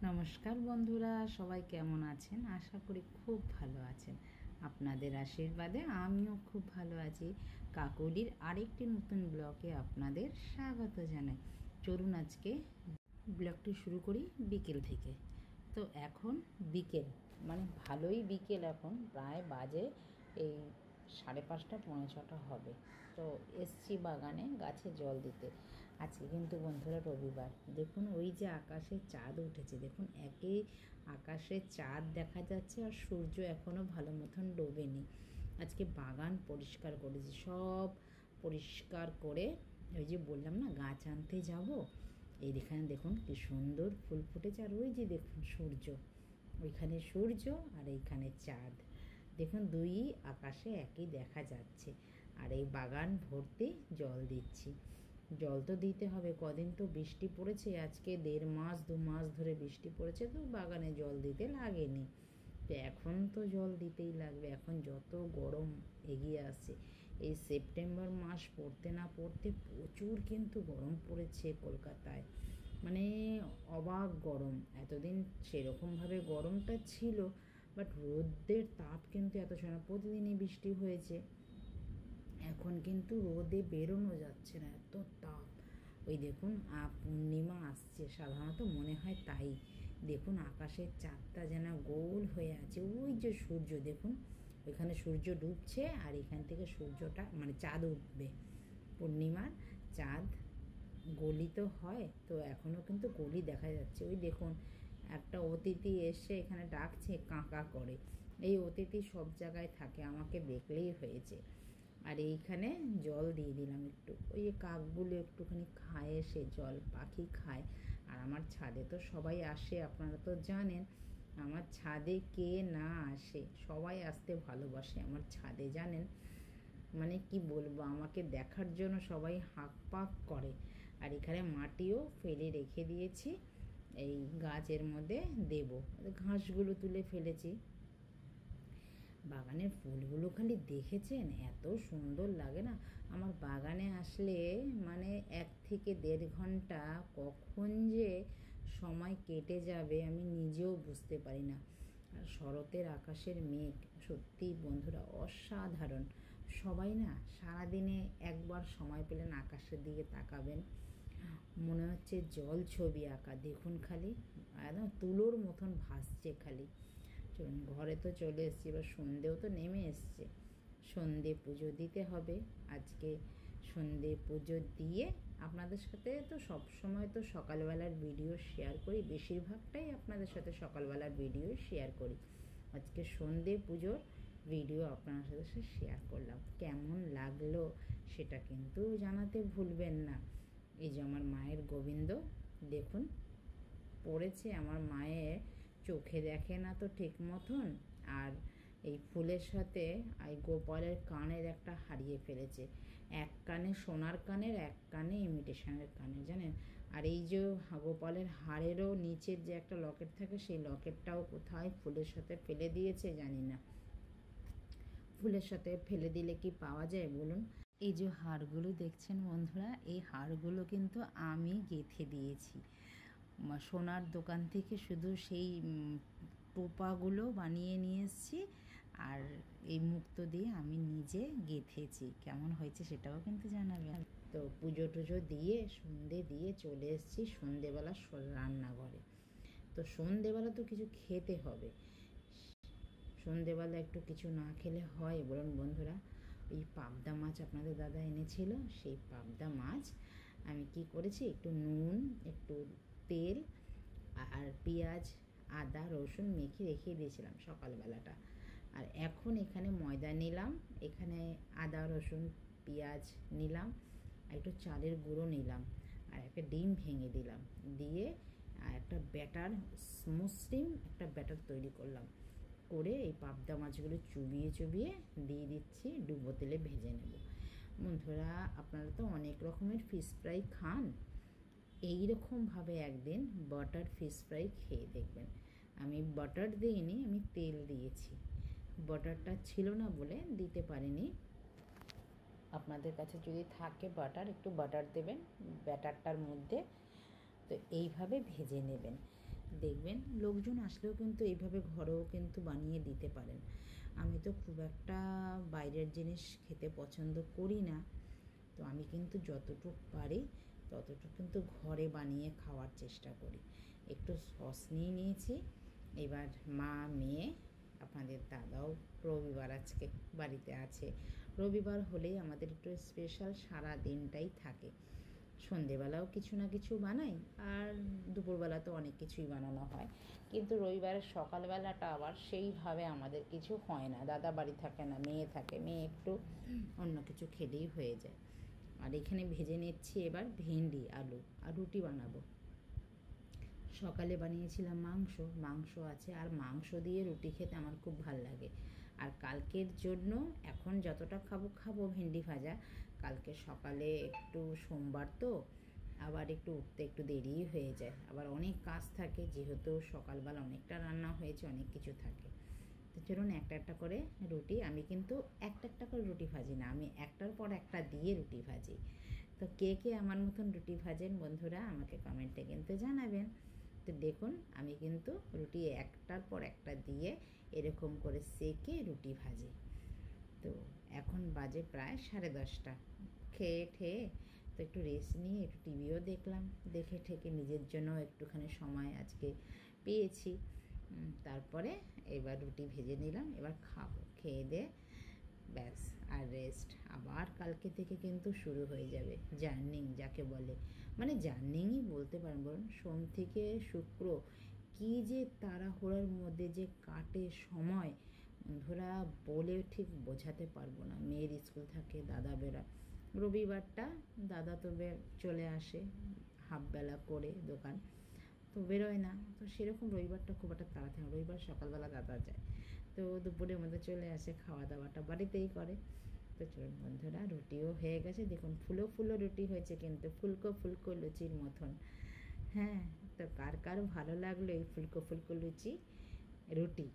নমস্কার বন্ধুরা, সবাই কেমন আছেন? আশা করি খুব ভালো আছেন। আপনাদের আশীর্বাদে আমিও খুব ভালো আছি। কাকলির আরেকটি নতুন ব্লগে আপনাদের স্বাগত জানাই। চলুন আজকে ব্লগটি শুরু করি বিকেল থেকে। তো এখন বিকেল, মানে ভালোই বিকেল, এখন প্রায় বাজে এই 5:30 পৌনে 6টা হবে। তো এসছি বাগানে গাছে জল দিতে। আজকে কিন্তু বন্ধুরা রবিবার। দেখুন ওই যে আকাশে চাঁদ উঠেছে, দেখুন একেই আকাশে চাঁদ দেখা যাচ্ছে আর সূর্য এখনও ভালো মতন ডোবেনি। আজকে বাগান পরিষ্কার করেছি, সব পরিষ্কার করে ওই যে বললাম না গাছ আনতে যাব, এইখানে দেখুন কি সুন্দর ফুল ফুটেছে। আর ওই যে দেখুন সূর্য, ওইখানে সূর্য আর এইখানে চাঁদ, দেখুন দুই আকাশে একই দেখা যাচ্ছে। আর এই বাগান ভর্তি জল দিচ্ছি। জল তো দিতে হবে, কদিন তো বৃষ্টি পড়েছে, আজকে 1.5-2 মাস ধরে বৃষ্টি পড়েছে, তো বাগানে জল দিতে লাগেনি। তো এখন তো জল দিতেই লাগবে, এখন যত গরম এগিয়ে আসছে। এই সেপ্টেম্বর মাস পড়তে না পড়তে প্রচুর কিন্তু গরম পড়েছে কলকাতায়, মানে অবাক গরম। এতদিন সেরকমভাবে গরমটা ছিল, বাট রোদের তাপ কিন্তু এত ছিল না। প্রতিদিনই বৃষ্টি হয়েছে, এখন কিন্তু রোদে বেরোনো যাচ্ছে না, এত তাপ। ওই দেখুন পূর্ণিমা আসছে, সাধারণত মনে হয় তাই। দেখুন আকাশের চাঁদটা যেন গোল হয়ে আছে, ওই যে সূর্য দেখুন, ওইখানে সূর্য ডুবছে আর এখান থেকে সূর্যটা মানে চাঁদ উঠবে। পূর্ণিমার চাঁদ গলিত হয়, তো এখনও কিন্তু গলি দেখা যাচ্ছে। ওই দেখুন একটা অতিথি এসে এখানে ডাকছে, কাঁকা করে। এই অতিথি সব জায়গায় থাকে, আমাকে দেখলেই হয়েছে। আর এইখানে জল দিয়ে দিলাম একটু, ওই কাকগুলো একটুখানি খায়, সে জল পাখি খায়। আর আমার ছাদে তো সবাই আসে, আপনারা তো জানেন আমার ছাদে কে না আসে, সবাই আসতে ভালোবাসে আমার ছাদে, জানেন। মানে কি বলবো, আমাকে দেখার জন্য সবাই হাঁক পাক করে। আর এখানে মাটিও ফেলে রেখে দিয়েছি, এই গাছের মধ্যে দেব। ঘাসগুলো তুলে ফেলেছি। বাগানের ফুলগুলো খালি দেখেছেন, এত সুন্দর লাগে না। আমার বাগানে আসলে মানে 1 থেকে 1.5 ঘন্টা কখন যে সময় কেটে যাবে আমি নিজেও বুঝতে পারি না। আর শরতের আকাশের মেঘ সত্যি বন্ধুরা অসাধারণ। সবাই না সারাদিনে একবার সময় পেলেন আকাশের দিকে তাকাবেন, মনে হচ্ছে জল ছবি আঁকা। দেখুন খালি একদম তুলোর মতন ভাসছে খালি। চলুন ঘরে তো চলে এসেছি, এবার সন্ধেও তো নেমে এসছে। সন্ধে পুজো দিতে হবে আজকে। সন্ধে পুজো দিয়ে আপনাদের সাথে তো সব সময় তো সকালবেলার ভিডিও শেয়ার করি, বেশিরভাগটাই আপনাদের সাথে সকালবেলার ভিডিও শেয়ার করি। আজকে সন্ধে পুজোর ভিডিও আপনার সাথে শেয়ার করলাম। কেমন লাগলো সেটা কিন্তু জানাতে ভুলবেন না। এই যে আমার মায়ের গোবিন্দ দেখুন পড়েছে, আমার মায়ের চোখে দেখে না তো ঠিক মতন, আর এই ফুলের সাথে এই গোপালের কানের একটা হারিয়ে ফেলেছে। এক কানে সোনার কানের, এক কানে ইমিটেশনের কানের, জানেন। আর এই যে গোপালের হাড়েরও নিচের যে একটা লকেট থাকে, সেই লকেটটাও কোথায় ফুলের সাথে ফেলে দিয়েছে জানি না। ফুলের সাথে ফেলে দিলে কি পাওয়া যায় বলুন? এই যে হাড়গুলো দেখছেন বন্ধুরা, এই হাড়গুলো কিন্তু আমি গেঁথে দিয়েছি। সোনার দোকান থেকে শুধু সেই টোপাগুলো বানিয়ে নিয়ে এসেছি, আর এই মুক্তো দিয়ে আমি নিজে গেঁথেছি। কেমন হয়েছে সেটাও কিন্তু জানাবেন। তো পুজো টুজো দিয়ে সন্ধে দিয়ে চলে এসেছি সন্ধেবেলা রান্নাঘরে। তো সন্ধেবেলা তো কিছু খেতে হবে, সন্ধেবেলা একটু কিছু না খেলে হয় বলুন বন্ধুরা? ওই পাবদা মাছ আপনাদের দাদা এনেছিল, সেই পাবদা মাছ আমি কি করেছি, একটু নুন, একটু তেল আর পেঁয়াজ, আদা, রসুন মেখে রেখে দিয়েছিলাম সকালবেলাটা। আর এখন এখানে ময়দা নিলাম, এখানে আদা, রসুন, পেঁয়াজ নিলাম, আর একটু চালের গুঁড়ো নিলাম, আর একটা ডিম ভেঙে দিলাম, দিয়ে একটা ব্যাটার, মসৃণ একটা ব্যাটার তৈরি করলাম। করে এই পাবদা মাছগুলো চুবিয়ে চুবিয়ে দিয়ে দিচ্ছি, ডুবো তেলে ভেজে নেব। বন্ধুরা আপনারা তো অনেক রকমের ফিশ ফ্রাই খান, এইরকমভাবে একদিন বাটার ফিশ ফ্রাই খেয়ে দেখবেন। আমি বাটার দিইনি, আমি তেল দিয়েছি। বাটারটা ছিল না বলে দিতে পারিনি। আপনাদের কাছে যদি থাকে বাটার, একটু বাটার দেবেন ব্যাটারটার মধ্যে। তো এইভাবে ভেজে নেবেন। দেখবেন লোকজন আসলেও কিন্তু এইভাবে ঘরেও কিন্তু বানিয়ে দিতে পারেন। আমি তো খুব একটা বাইরের জিনিস খেতে পছন্দ করি না, তো আমি কিন্তু যতটুকু পারি ততটুকু কিন্তু ঘরে বানিয়ে খাওয়ার চেষ্টা করি। একটু সস নিয়ে নিয়েছি। এবার মা, মেয়ে, আপনাদের দাদাও রবিবার আজকে বাড়িতে আছে। রবিবার হলেই আমাদের একটু স্পেশাল, সারা দিনটাই থাকে। সন্ধেবেলাও কিছু না কিছু বানাই, আর দুপুরবেলা তো অনেক কিছুই বানানো হয়, কিন্তু রবিবারের সকালবেলাটা আবার সেইভাবে আমাদের কিছু হয় না। দাদা বাড়ি থাকে না, মেয়ে থাকে, মেয়ে একটু অন্য কিছু খেলেই হয়ে যায়। আর এখানে ভেজে নিচ্ছি এবার ভেন্ডি, আলু, আর রুটি বানাবো। সকালে বানিয়েছিলাম মাংস আছে, আর মাংস দিয়ে রুটি খেতে আমার খুব ভাল লাগে। আর কালকের জন্য এখন যতটা খাবো ভেন্ডি ভাজা। কালকে সকালে একটু সোমবার তো, আবার একটু উঠতে একটু দেরিই হয়ে যায়, আবার অনেক কাজ থাকে, যেহেতু সকালবেলা অনেকটা রান্না হয়েছে, অনেক কিছু থাকে। তো চলুন একটা একটা করে রুটি, আমি কিন্তু একটা একটা করে রুটি ভাজি না, আমি একটার পর একটা দিয়ে রুটি ভাজি। তো কে কে আমার মতন রুটি ভাজেন বন্ধুরা, আমাকে কমেন্টে কিন্তু জানাবেন। তো দেখুন আমি কিন্তু রুটি একটার পর একটা দিয়ে এরকম করে সেকে রুটি ভাজি। তো এখন বাজে প্রায় 10:30। খেয়ে ঠেয়ে তো একটু রেস্ট নিয়ে একটু টিভিও দেখলাম, দেখে ঠেকে নিজের জন্য একটুখানি সময় আজকে পেয়েছি। তারপরে এবার রুটি ভেজে নিলাম, এবার খাবো, খেয়ে দিয়ে ব্যাস আর রেস্ট। আবার কালকে থেকে কিন্তু শুরু হয়ে যাবে জার্নিং, যাকে বলে, মানে জার্নিংই বলতে পারেন। বলুন, সোম থেকে শুক্র কী যে তাড়াহুড়োর মধ্যে যে কাটে সময়, বন্ধুরা বলে ঠিক বোঝাতে পারবো না। মেয়ের স্কুল থাকে, দাদা বেরোয়। রবিবারটা দাদা তো চলে আসে হাফবেলা করে দোকান, তো বেরোয় না, তো সেরকম রবিবারটা খুব একটা তাড়াতাড়ি, রবিবার সকালবেলা দাদা যায়, তো দুপুরের মধ্যে চলে আসে, খাওয়া দাওয়াটা বাড়িতেই করে। তো চলুন বন্ধুরা, রুটিও হয়ে গেছে, দেখুন ফুলো ফুলো রুটি হয়েছে, কিন্তু ফুলকো ফুলকো লুচির মতন। হ্যাঁ, তো কার কার ভালো লাগলো এই ফুলকো ফুলকো রুটি,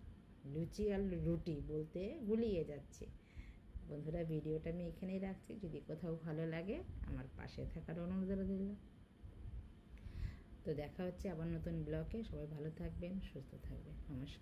লুচি আর রুটি বলতে গুলিয়ে যাচ্ছে। বন্ধুরা, ভিডিওটা আমি এখানেই রাখছি, যদি কোথাও ভালো লাগে আমার পাশে থাকার অনুরোধ রইল। তো দেখা হচ্ছে আবার নতুন ব্লগে। সবাই ভালো থাকবেন, সুস্থ থাকবেন, নমস্কার।